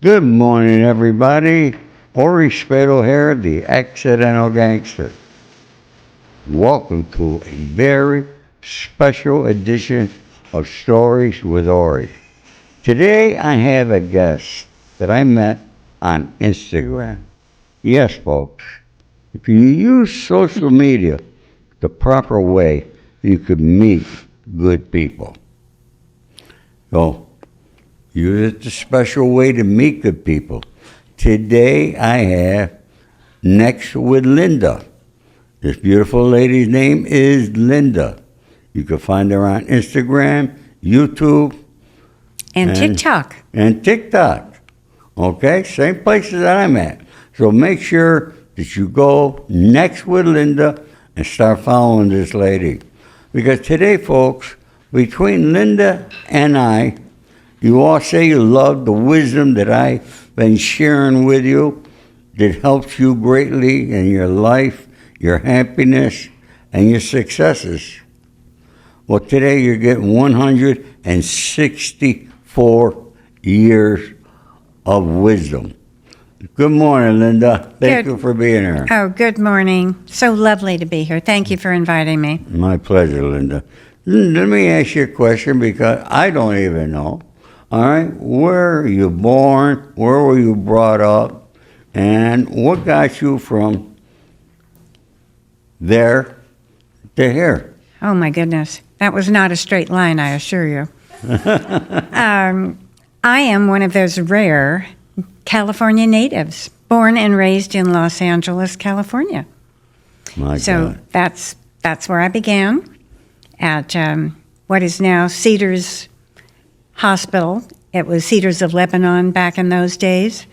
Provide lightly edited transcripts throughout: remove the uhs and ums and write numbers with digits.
Good morning, everybody. Ori Spado here, the Accidental Gangster. Welcome to a very special edition of Stories with Ori. Today I have a guest that I met on Instagram. Yes, folks, if you use social media the proper way, you could meet good people. So, use it the special way to meet good people. Today I have Next with Linda. This beautiful lady's name is Linda. You can find her on Instagram, YouTube, and TikTok. And TikTok. Okay? Same places that I'm at. So make sure that you go Next with Linda and start following this lady. Because today, folks, between Linda and I, you all say you love the wisdom that I've been sharing with you that helps you greatly in your life, your happiness, and your successes. Well, today you're getting 164 years of wisdom. Good morning, Linda. Thank you for being here. Oh, good morning. So lovely to be here. Thank you for inviting me. My pleasure, Linda. Let me ask you a question because I don't even know. All right, where were you born? Where were you brought up? And what got you from there to here? Oh, my goodness. That was not a straight line, I assure you. I am one of those rare California natives, born and raised in Los Angeles, California. God. That's where I began at what is now Cedars Hospital. It was Cedars of Lebanon back in those days.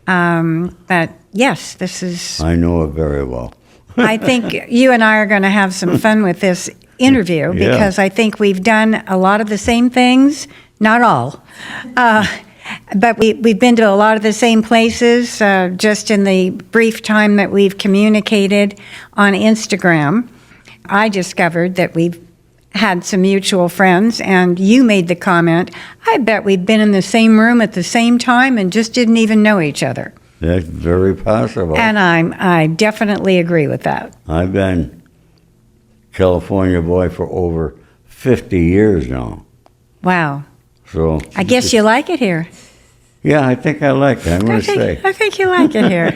But yes, this is... I know it very well. I think you and I are going to have some fun with this interview because I think we've done a lot of the same things, not all. But we've been to a lot of the same places just in the brief time that we've communicated on Instagram. I discovered that we've had some mutual friends, and you made the comment, I bet we've been in the same room at the same time and just didn't even know each other. That's very possible. And I definitely agree with that. I've been California boy for over 50 years now. Wow. So I guess you like it here. Yeah, I think I like it. I'm going to say. I think you like it here.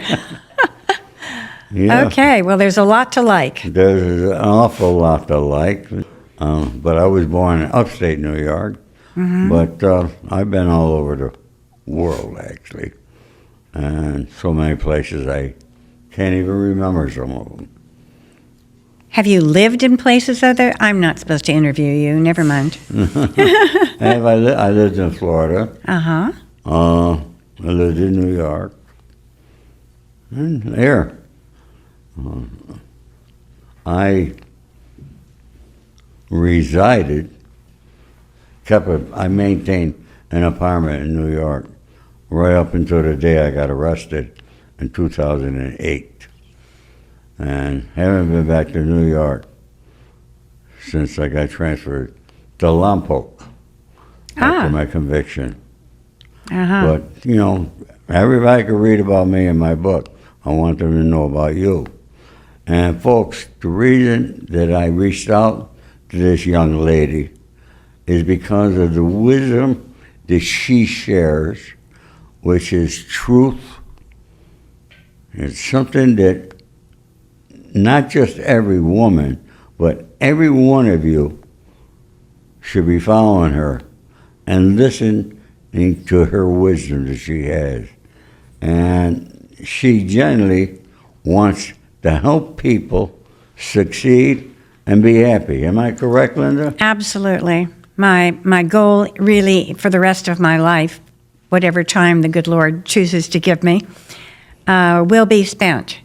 Yeah. Okay, well, there's a lot to like. There's an awful lot to like. But I was born in upstate New York. Mm-hmm. But I've been all over the world, actually. And so many places I can't even remember some of them. Have you lived in places other? I'm not supposed to interview you. Never mind. I lived in Florida. Uh-huh. I lived in New York. And here. I resided, I maintained an apartment in New York right up until the day I got arrested in 2008. And haven't been back to New York since I got transferred to Lompoc after my conviction. Uh-huh. But, everybody could read about me in my book. I want them to know about you. And folks, the reason that I reached out to this young lady is because of the wisdom that she shares, which is truth. It's something that not just every woman, but every one of you should be following her and listening to her wisdom that she has. And she generally wants to help people succeed and be happy. Am I correct, Linda? Absolutely. My goal really for the rest of my life, whatever time the good Lord chooses to give me, will be spent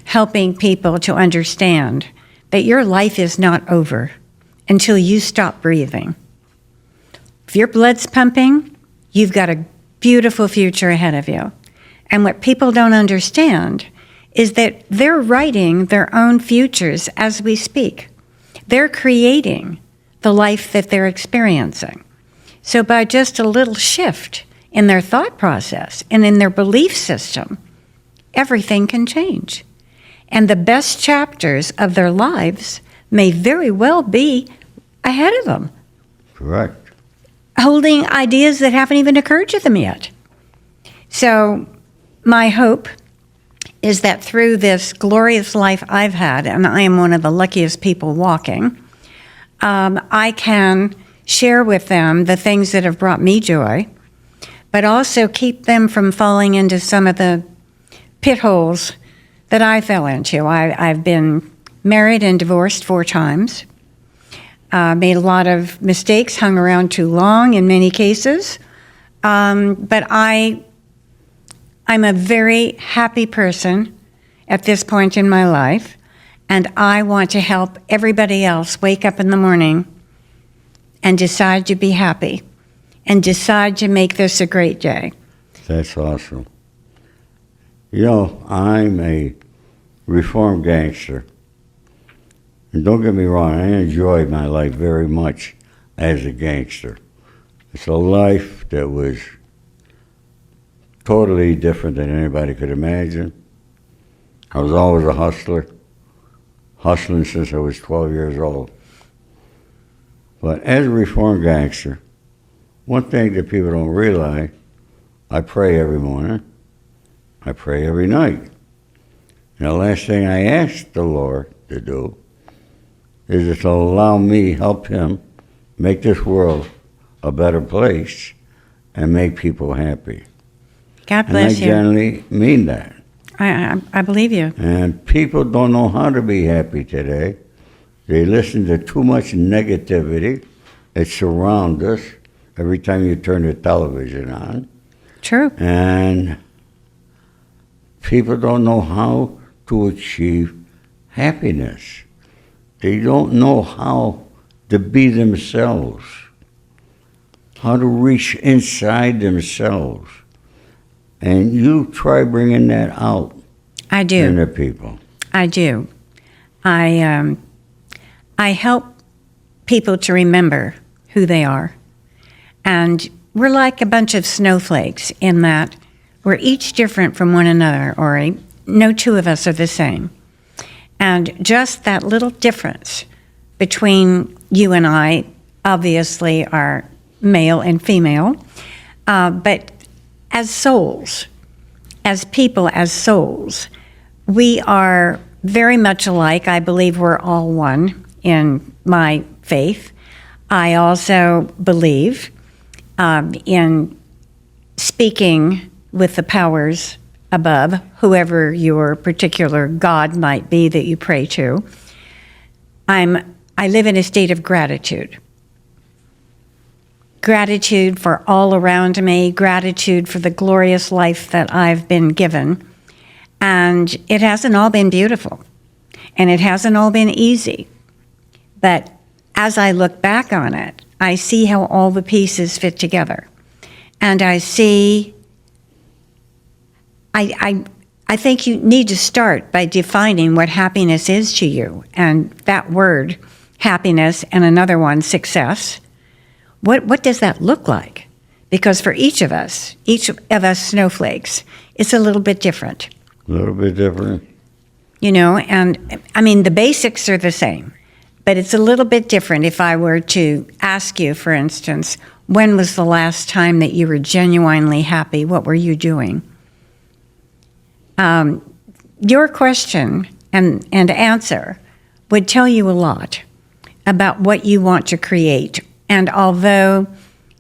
helping people to understand that your life is not over until you stop breathing. If your blood's pumping, you've got a beautiful future ahead of you. And what people don't understand is that they're writing their own futures as we speak. They're creating the life that they're experiencing. So by just a little shift in their thought process and in their belief system, everything can change. And the best chapters of their lives may very well be ahead of them, Correct. holding ideas that haven't even occurred to them yet. So my hope is that through this glorious life I've had, and I am one of the luckiest people walking, I can share with them the things that have brought me joy, but also keep them from falling into some of the pit holes that I fell into. I've been married and divorced 4 times, made a lot of mistakes, hung around too long in many cases, but I'm a very happy person at this point in my life, and I want to help everybody else wake up in the morning and decide to be happy and decide to make this a great day. That's awesome. You know, I'm a reformed gangster. And don't get me wrong, I enjoyed my life very much as a gangster. It's a life that was totally different than anybody could imagine. I was always a hustler, hustling since I was 12 years old. But as a reformed gangster, one thing that people don't realize, I pray every morning, I pray every night. And the last thing I ask the Lord to do is to allow me, help him, make this world a better place and make people happy. God bless and I you. generally mean that. I believe you. And people don't know how to be happy today. They listen to too much negativity. It surrounds us every time you turn the television on. True. And people don't know how to achieve happiness. They don't know how to be themselves, how to reach inside themselves. And you try bringing that out I do. in the people. I do. I help people to remember who they are. And we're like a bunch of snowflakes in that we're each different from one another, Ori. No 2 of us are the same. And just that little difference between you and I obviously are male and female, but as souls, as people, as souls, we are very much alike. I believe we're all one in my faith. I also believe in speaking with the powers above, whoever your particular God might be that you pray to. I live in a state of gratitude. Gratitude for all around me, gratitude for the glorious life that I've been given. And it hasn't all been beautiful, and it hasn't all been easy. But as I look back on it, I see how all the pieces fit together. And I see, I think you need to start by defining what happiness is to you. And that word, happiness, and another one, success. What does that look like? Because for each of us snowflakes, it's a little bit different. A little bit different. You know, and I mean, the basics are the same, but it's a little bit different. If I were to ask you, for instance, when was the last time that you were genuinely happy? What were you doing? Your question and answer would tell you a lot about what you want to create. And although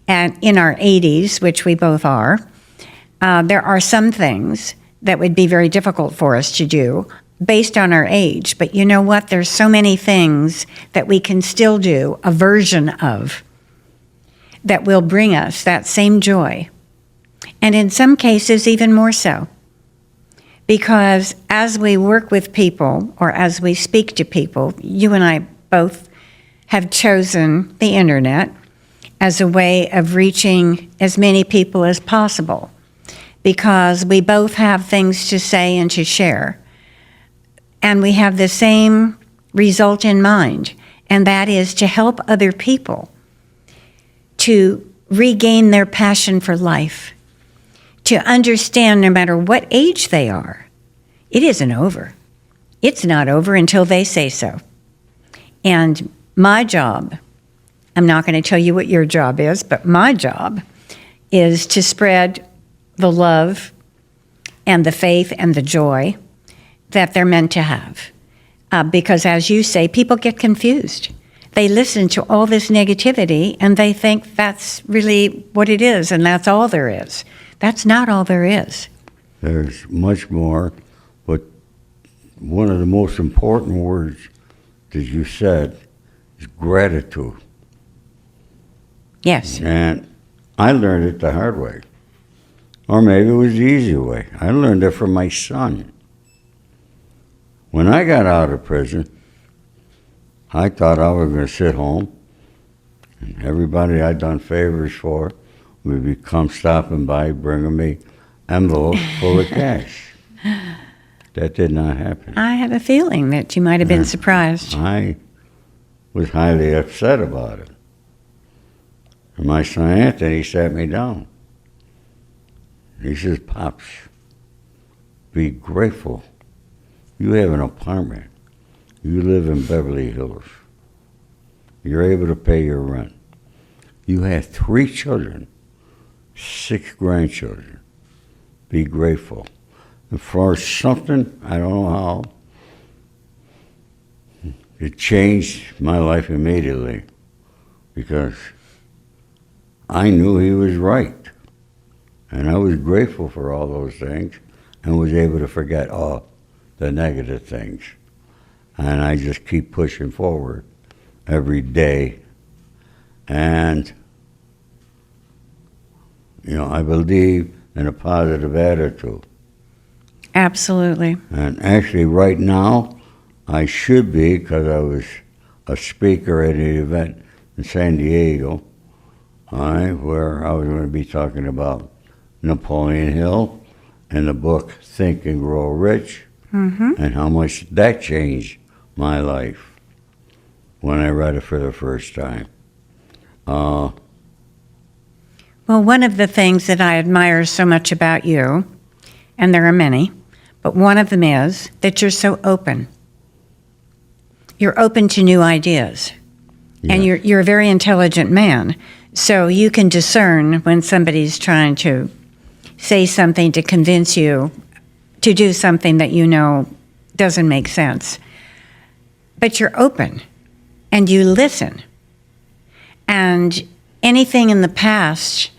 in our 80s, which we both are, there are some things that would be very difficult for us to do based on our age. But you know what? There's so many things that we can still do a version of that will bring us that same joy. And in some cases, even more so. Because as we work with people, or as we speak to people, you and I both have chosen the internet as a way of reaching as many people as possible, because we both have things to say and to share. And we have the same result in mind, and that is to help other people to regain their passion for life to understand no matter what age they are, it isn't over. It's not over until they say so. And my job, I'm not going to tell you what your job is, but my job is to spread the love and the faith and the joy that they're meant to have. Because as you say, people get confused. They listen to all this negativity and they think that's really what it is and that's all there is. That's not all there is. There's much more, but one of the most important words that you said is gratitude. Yes. And I learned it the hard way. Or maybe it was the easy way. I learned it from my son. When I got out of prison, I thought I was going to sit home, and everybody I'd done favors for would come stopping by, bringing me envelopes full of cash. That did not happen. I have a feeling that you might have been surprised. I was highly upset about it. And my son Anthony sat me down. He says, "Pops, be grateful. You have an apartment. You live in Beverly Hills. You're able to pay your rent. You have 3 children, 6 grandchildren. Be grateful." And for something, I don't know how, it changed my life immediately because I knew he was right. And I was grateful for all those things and was able to forget all the negative things. And I just keep pushing forward every day. And, I believe in a positive attitude. Absolutely. And actually right now, I should be, because I was a speaker at an event in San Diego, where I was going to be talking about Napoleon Hill and the book Think and Grow Rich, and how much that changed my life when I read it for the first time. Well, one of the things that I admire so much about you, and there are many, but one of them is that you're so open. You're open to new ideas. Yeah. And you're a very intelligent man. So you can discern when somebody's trying to say something to convince you to do something that you know doesn't make sense. But you're open and you listen. And anything in the past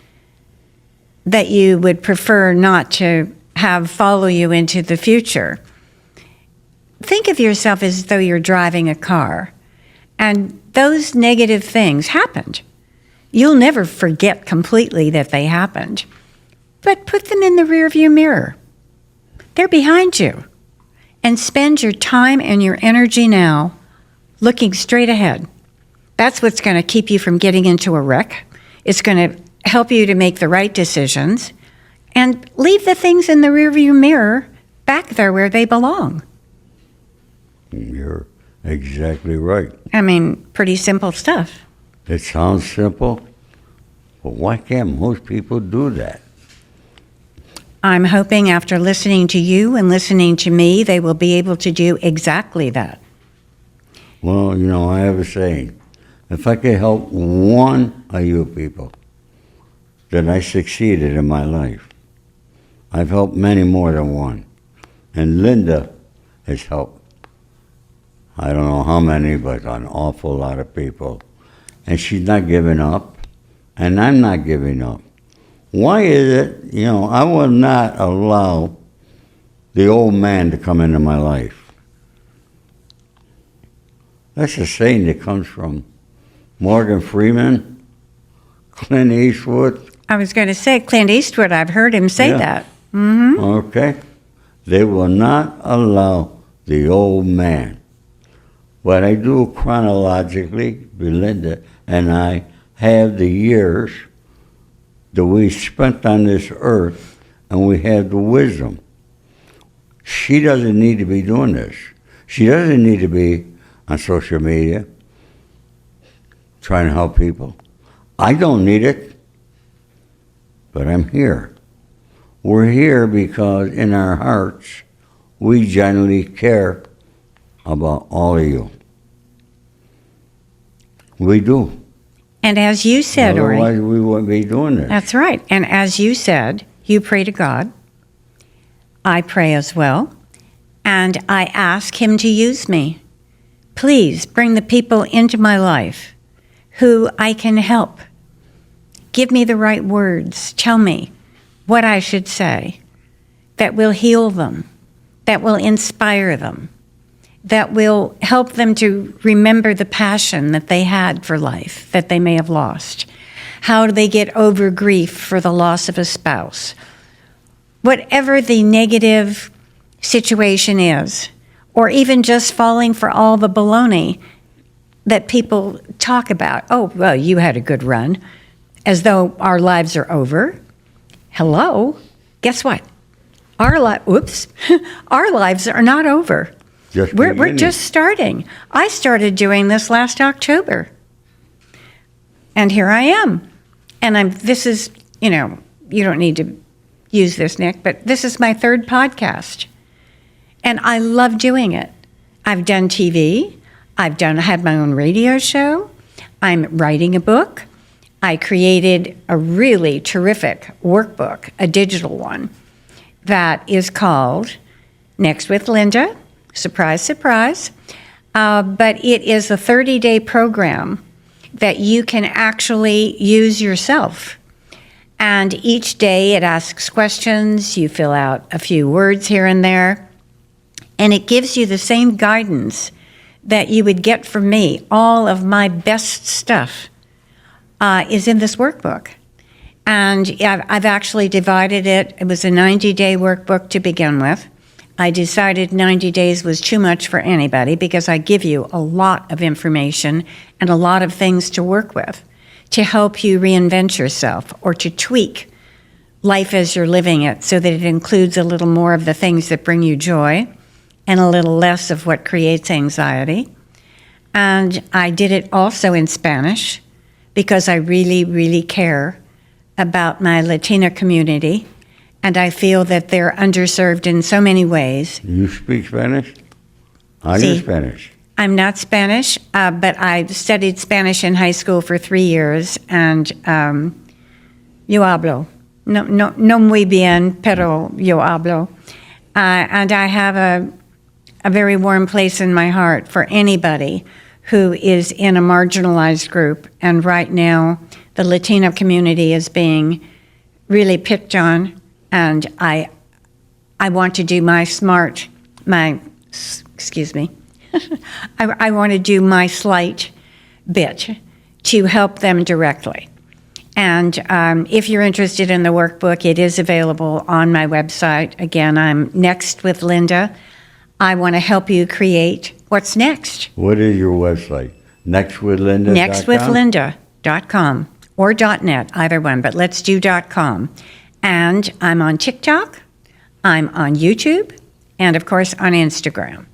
that you would prefer not to have follow you into the future, think of yourself as though you're driving a car and those negative things happened. You'll never forget completely that they happened, but put them in the rearview mirror. They're behind you. And spend your time and your energy now looking straight ahead. That's what's going to keep you from getting into a wreck. It's going to help you to make the right decisions and leave the things in the rearview mirror back there where they belong. You're exactly right. I mean, pretty simple stuff. It sounds simple, but why can't most people do that? I'm hoping after listening to you and listening to me, they will be able to do exactly that. Well, I have a saying. If I could help one of you people, then I succeeded in my life. I've helped many more than one. And Linda has helped, I don't know how many, but an awful lot of people. And she's not giving up, and I'm not giving up. Why is it, I will not allow the old man to come into my life? That's a saying that comes from Morgan Freeman, Clint Eastwood. I was going to say Clint Eastwood, I've heard him say that. Mm-hmm. Okay. They will not allow the old man. But I do chronologically, Belinda and I have the years that we spent on this earth, and we have the wisdom. She doesn't need to be doing this. She doesn't need to be on social media trying to help people. I don't need it, but I'm here. we're here because in our hearts, we genuinely care about all of you. We do. And as you said, Ori, otherwise we wouldn't be doing this. that's right. And as you said, you pray to God. I pray as well. And I ask him to use me. Please bring the people into my life who I can help. Give me the right words. Tell me what I should say that will heal them, that will inspire them, that will help them to remember the passion that they had for life that they may have lost. How do they get over grief for the loss of a spouse? Whatever the negative situation is, or even just falling for all the baloney that people talk about. Oh, well, you had a good run, as though our lives are over. Hello? Guess what? Our lives are not over. We're just starting. I started doing this last October. And here I am. And this is, you don't need to use this, Nick, but this is my third podcast. And I love doing it. I've done TV. I had my own radio show. I'm writing a book. I created a really terrific workbook, a digital one, that is called Next with Linda. Surprise, surprise. But it is a 30-day program that you can actually use yourself. And each day it asks questions. You fill out a few words here and there. And it gives you the same guidance that you would get from me. All of my best stuff is in this workbook. And I've actually divided it. It was a 90-day workbook to begin with. I decided 90 days was too much for anybody because I give you a lot of information and a lot of things to work with to help you reinvent yourself or to tweak life as you're living it so that it includes a little more of the things that bring you joy and a little less of what creates anxiety. And I did it also in Spanish because I really, really care about my Latina community, and I feel that they're underserved in so many ways. You speak Spanish? Are you Spanish? I'm not Spanish, but I studied Spanish in high school for 3 years, and yo hablo. No muy bien, pero yo hablo. And I have a very warm place in my heart for anybody who is in a marginalized group. And right now, the Latino community is being really picked on. And I want to do I want to do my slight bit to help them directly. And if you're interested in the workbook, it is available on my website. Again, I'm Next with Linda. I want to help you create what's next. What is your website? Nextwithlinda.com? Nextwithlinda.com or .net, either one, but let's do .com. And I'm on TikTok, I'm on YouTube, and of course on Instagram.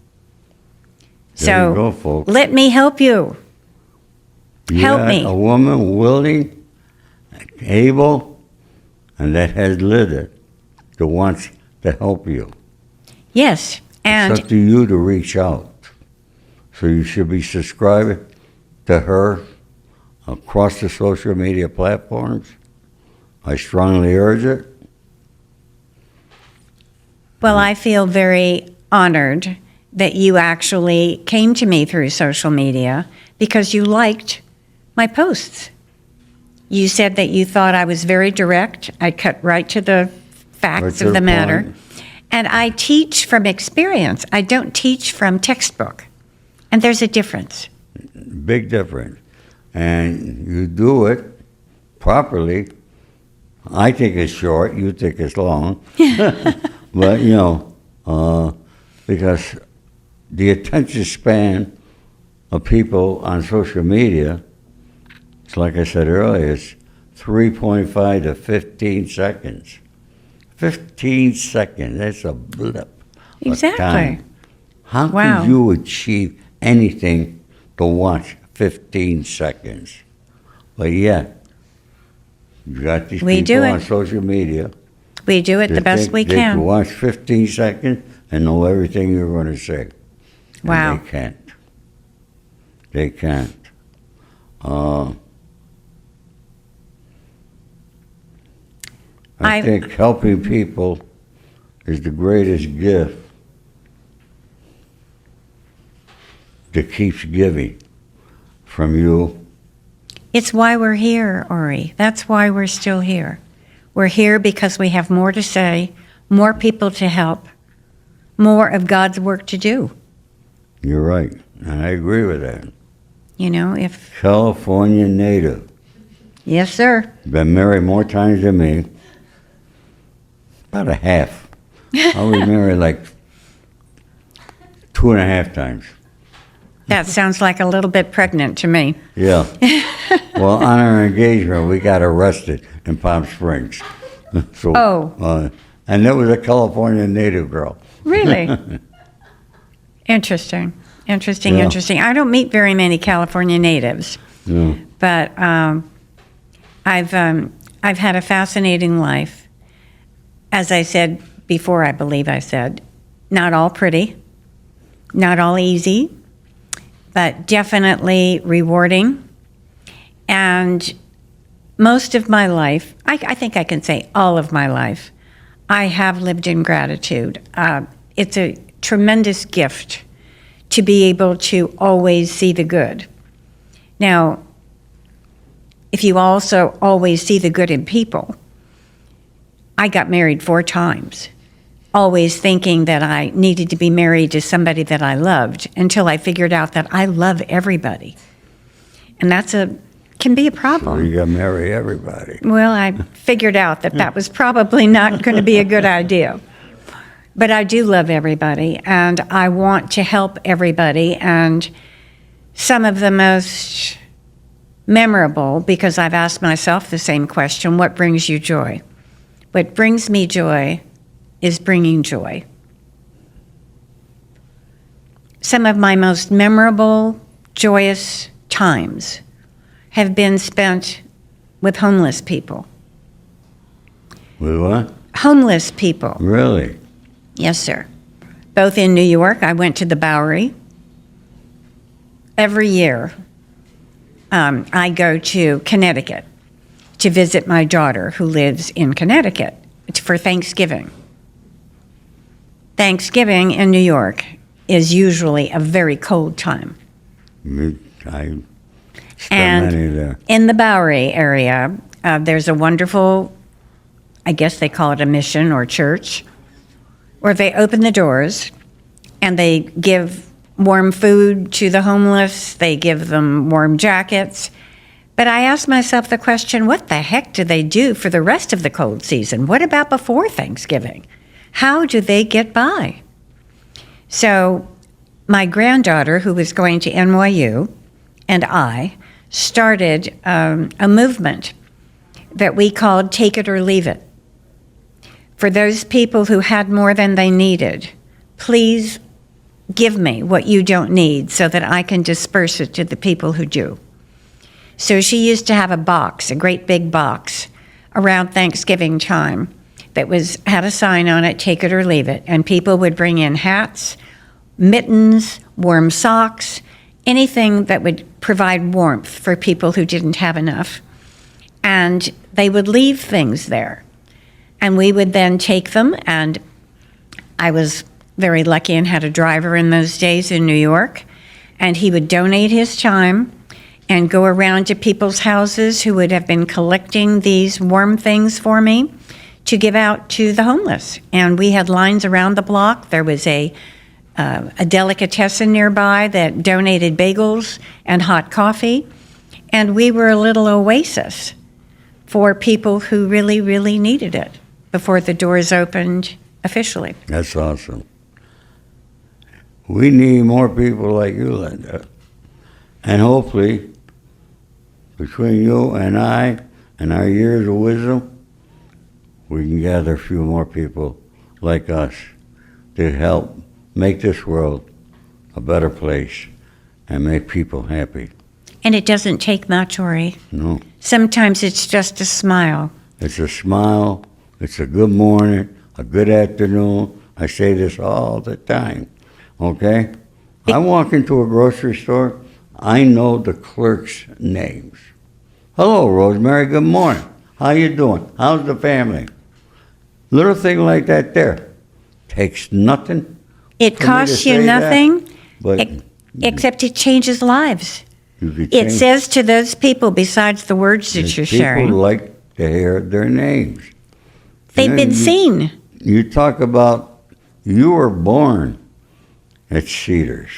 There you go, folks. Let me help you. Help me. A woman willing, able, and that has lived it, that wants to help you. Yes. And it's up to you to reach out. So you should be subscribing to her across the social media platforms. I strongly urge it. Well, I feel very honored that you actually came to me through social media because you liked my posts. You said that you thought I was very direct. I cut right to the facts of the matter. Point. And I teach from experience. I don't teach from textbook. And there's a difference. Big difference. And you do it properly. I think it's short, you think it's long. But, because the attention span of people on social media, it's like I said earlier, it's 3.5 to 15 seconds. 15 seconds, that's a blip Exactly. of time. How Wow. could you achieve anything to watch 15 seconds? But yet, you got these We do people it. on social media We do it the best we They can can. watch 15 seconds and know everything you're going to say. And Wow. they can't. They can't. I think helping people is the greatest gift that keeps giving from you. It's why we're here, Ori. That's why we're still here. We're here because we have more to say, more people to help, more of God's work to do. You're right, and I agree with that. You know, if... California native. Yes, sir. Been married more times than me. About a half. I was married like 2.5 times. That sounds like a little bit pregnant to me. Yeah. Well, on our engagement, we got arrested in Palm Springs. So, and it was a California native girl. Really? Interesting. Interesting, Yeah. interesting. I don't meet very many California natives, Yeah. but I've had a fascinating life. As I said before, I believe I said, not all pretty, not all easy, but definitely rewarding. And most of my life, I think I can say all of my life, I have lived in gratitude. It's a tremendous gift to be able to always see the good. Now, if you also always see the good in people, I got married 4 times, always thinking that I needed to be married to somebody that I loved until I figured out that I love everybody. And can be a problem. You got to marry everybody. Well, I figured out that was probably not going to be a good idea. But I do love everybody, and I want to help everybody. And some of the most memorable, because I've asked myself the same question, what brings you joy? What brings me joy is bringing joy. Some of my most memorable, joyous times have been spent with homeless people. With what? Homeless people. Really? Yes, sir. Both in New York, I went to the Bowery. Every year, I go to Connecticut to visit my daughter who lives in Connecticut for Thanksgiving. Thanksgiving in New York is usually a very cold time. I spent many there. In the Bowery area, there's a wonderful, I guess they call it a mission or church, where they open the doors and they give warm food to the homeless, they give them warm jackets. But I asked myself the question, what the heck do they do for the rest of the cold season? What about before Thanksgiving? How do they get by? So my granddaughter, who was going to NYU, and I started a movement that we called Take It or Leave It. For those people who had more than they needed, please give me what you don't need so that I can disperse it to the people who do. So she used to have a box, a great big box, around Thanksgiving time that had a sign on it, take it or leave it. And people would bring in hats, mittens, warm socks, anything that would provide warmth for people who didn't have enough. And they would leave things there. And we would then take them, and I was very lucky and had a driver in those days in New York, and he would donate his time and go around to people's houses who would have been collecting these warm things for me to give out to the homeless. And we had lines around the block. There was a delicatessen nearby that donated bagels and hot coffee. And we were a little oasis for people who really, really needed it before the doors opened officially. That's awesome. We need more people like you, Linda. And hopefully, between you and I and our years of wisdom, we can gather a few more people like us to help make this world a better place and make people happy. And it doesn't take much, Ori. No. Sometimes it's just a smile. It's a smile, It's a good morning, a good afternoon. I say this all the time, okay? I walk into a grocery store, I know the clerks' names. Hello, Rosemary, good morning. How you doing? How's the family? Little thing like that there. Takes nothing. It for me to costs you say that, nothing, but except it changes lives. you could It change. says to those people, besides the words that you're People sharing, like to hear their names. they've been seen. You talk about you were born at Cedars.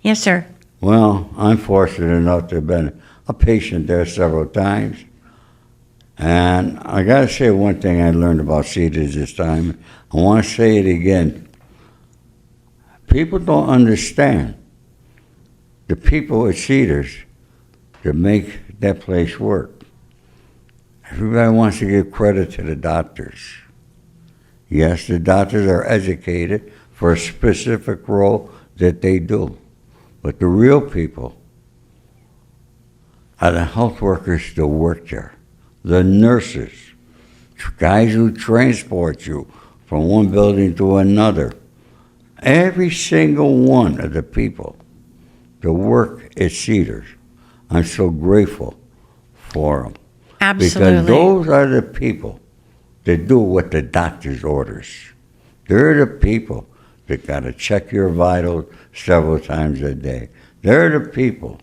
Yes, sir. Well, I'm fortunate enough to have been a patient there several times. And I got to say one thing I learned about Cedars this time. I want to say it again. People don't understand the people at Cedars that make that place work. Everybody wants to give credit to the doctors. Yes, the doctors are educated for a specific role that they do. But the real people are the health workers that work there, the nurses, guys who transport you from one building to another. Every single one of the people that work at Cedars, I'm so grateful for them. Absolutely. Because those are the people that do what the doctor's orders. They're the people that got to check your vitals several times a day. They're the people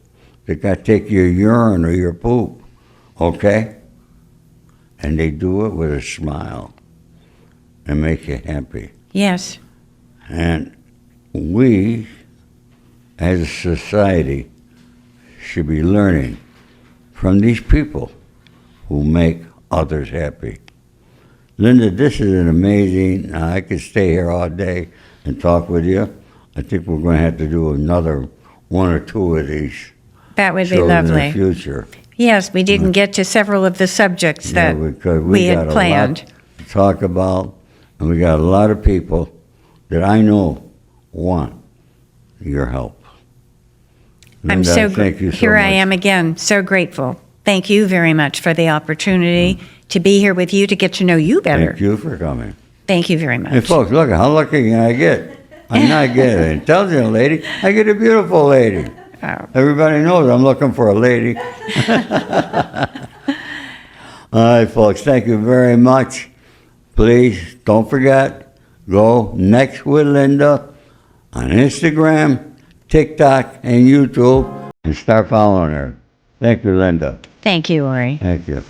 that got to take your urine or your poop, okay? And they do it with a smile and make you happy. Yes. And we, as a society, should be learning from these people who make others happy. Linda, this is an amazing, I could stay here all day and talk with you. I think we're going to have to do another one or two of these That would be shows in lovely. the future. Yes, we didn't get to several of the subjects that because we got had a planned. lot to talk about, and we got a lot of people that I know want your help. I'm Linda, so thank you so here I much. am again, so grateful. Thank you very much for the opportunity to be here with you to get to know you better. Thank you for coming. Thank you very much. Hey, folks, look, how lucky can I get? I'm not getting an intelligent lady. I get a beautiful lady. Oh. Everybody knows I'm looking for a lady. All right, folks, thank you very much. Please don't forget, go Next with Linda on Instagram, TikTok, and YouTube, and start following her. Thank you, Linda. Thank you, Ori. Thank you.